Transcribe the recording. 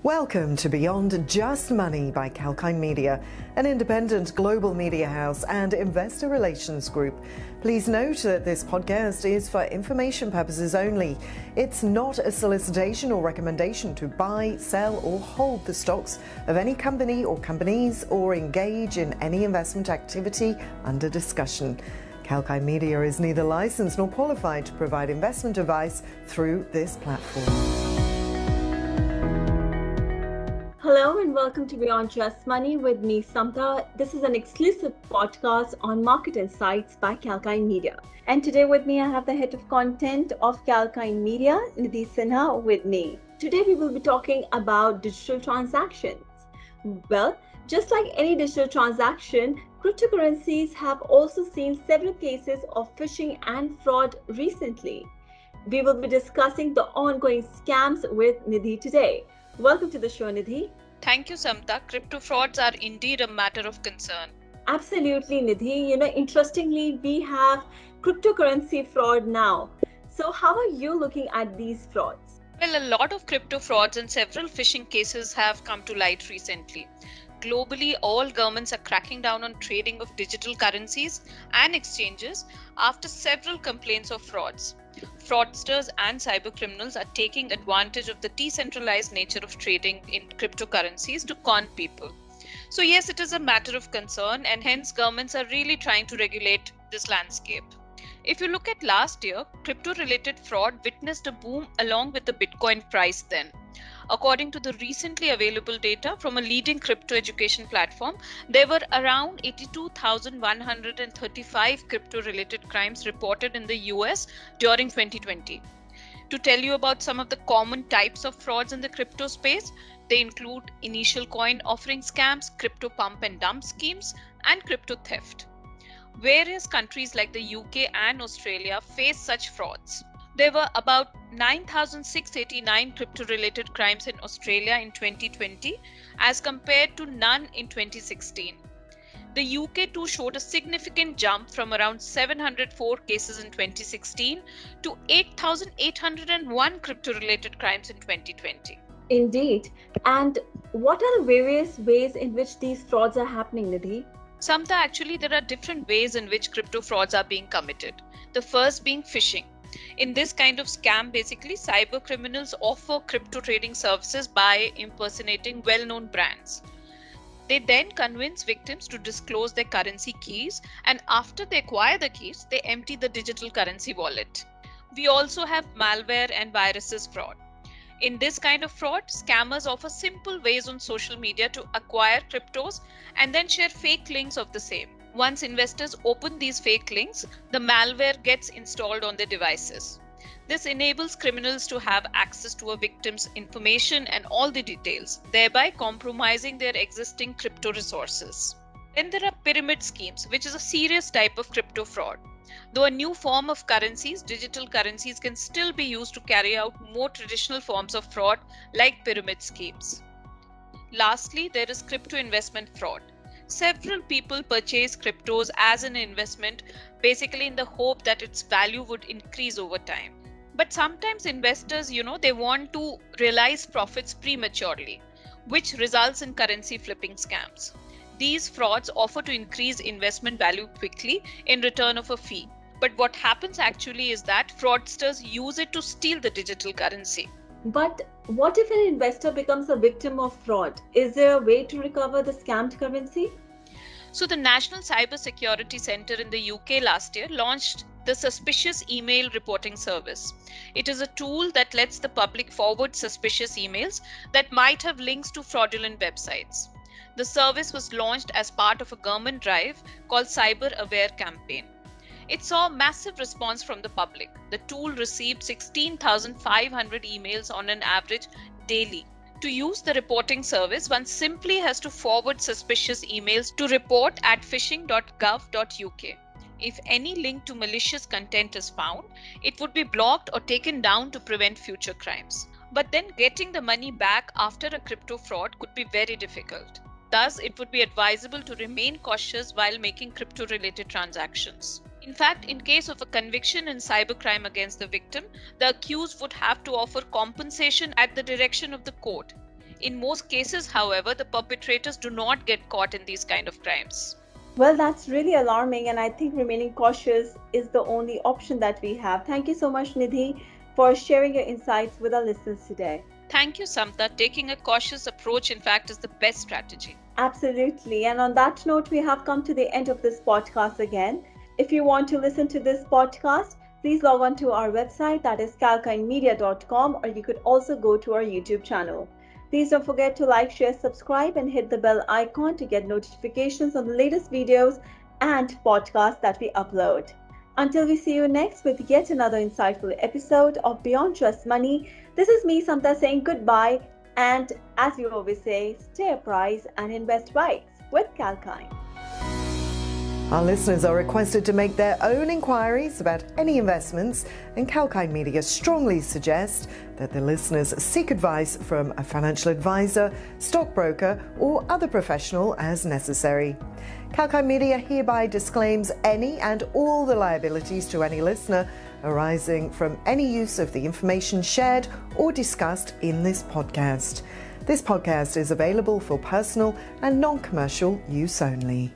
Welcome to Beyond Just Money by Kalkine Media, an independent global media house and investor relations group. Please note that this podcast is for information purposes only. It's not a solicitation or recommendation to buy, sell, or hold the stocks of any company or companies or engage in any investment activity under discussion. Kalkine Media is neither licensed nor qualified to provide investment advice through this platform. Hello and welcome to Beyond Just Money with me, Samta. This is an exclusive podcast on market insights by Kalkine Media. And today with me, I have the head of content of Kalkine Media, Nidhi Sinha, with me. Today we will be talking about digital transactions. Well, just like any digital transaction, cryptocurrencies have also seen several cases of phishing and fraud recently. We will be discussing the ongoing scams with Nidhi today. Welcome to the show, Nidhi. Thank you, Samta. Crypto frauds are indeed a matter of concern. Absolutely, Nidhi. Interestingly, we have cryptocurrency fraud now. So how are you looking at these frauds? Well, a lot of crypto frauds and several phishing cases have come to light recently. Globally, all governments are cracking down on trading of digital currencies and exchanges after several complaints of frauds. Fraudsters and cybercriminals are taking advantage of the decentralized nature of trading in cryptocurrencies to con people. So yes, it is a matter of concern, and hence governments are really trying to regulate this landscape. If you look at last year, crypto-related fraud witnessed a boom along with the Bitcoin price then. According to the recently available data from a leading crypto education platform, there were around 82,135 crypto-related crimes reported in the US during 2020. To tell you about some of the common types of frauds in the crypto space, they include initial coin offering scams, crypto pump and dump schemes, and crypto theft. Various countries like the UK and Australia face such frauds. There were about 9,689 crypto-related crimes in Australia in 2020 as compared to none in 2016. The UK too showed a significant jump from around 704 cases in 2016 to 8,801 crypto-related crimes in 2020. Indeed. And what are the various ways in which these frauds are happening, Nidhi? Samta, actually there are different ways in which crypto frauds are being committed. The first being phishing. In this kind of scam, basically, cybercriminals offer crypto trading services by impersonating well-known brands. They then convince victims to disclose their currency keys, and after they acquire the keys, they empty the digital currency wallet. We also have malware and viruses fraud. In this kind of fraud, scammers offer simple ways on social media to acquire cryptos and then share fake links of the same. Once investors open these fake links, the malware gets installed on their devices. This enables criminals to have access to a victim's information and all the details, thereby compromising their existing crypto resources. Then there are pyramid schemes, which is a serious type of crypto fraud. Though a new form of currencies, digital currencies can still be used to carry out more traditional forms of fraud like pyramid schemes. Lastly, there is crypto investment fraud. Several people purchase cryptos as an investment, basically in the hope that its value would increase over time. But sometimes investors, they want to realize profits prematurely, which results in currency flipping scams. These frauds offer to increase investment value quickly in return of a fee. But what happens actually is that fraudsters use it to steal the digital currency. But what if an investor becomes a victim of fraud? Is there a way to recover the scammed currency? So the National Cybersecurity Centre in the UK last year launched the Suspicious Email Reporting Service. It is a tool that lets the public forward suspicious emails that might have links to fraudulent websites. The service was launched as part of a government drive called Cyber Aware Campaign. It saw a massive response from the public. The tool received 16,500 emails on an average daily. To use the reporting service, one simply has to forward suspicious emails to report@phishing.gov.uk. If any link to malicious content is found, it would be blocked or taken down to prevent future crimes. But then getting the money back after a crypto fraud could be very difficult. Thus, it would be advisable to remain cautious while making crypto-related transactions. In fact, in case of a conviction in cybercrime against the victim, the accused would have to offer compensation at the direction of the court. In most cases, however, the perpetrators do not get caught in these kind of crimes. Well, that's really alarming, and I think remaining cautious is the only option that we have. Thank you so much, Nidhi, for sharing your insights with our listeners today. Thank you, Samta. Taking a cautious approach, in fact, is the best strategy. Absolutely. And on that note, we have come to the end of this podcast again. If you want to listen to this podcast, please log on to our website, that is kalkinemedia.com, or you could also go to our YouTube channel. Please don't forget to like, share, subscribe, and hit the bell icon to get notifications on the latest videos and podcasts that we upload. Until we see you next with yet another insightful episode of Beyond Just Money, this is me, Samta, saying goodbye. And as we always say, stay apprised and invest wise with Kalkine. Our listeners are requested to make their own inquiries about any investments, and Kalkine Media strongly suggest that the listeners seek advice from a financial advisor, stockbroker, or other professional as necessary. Kalkine Media hereby disclaims any and all the liabilities to any listener arising from any use of the information shared or discussed in this podcast. This podcast is available for personal and non-commercial use only.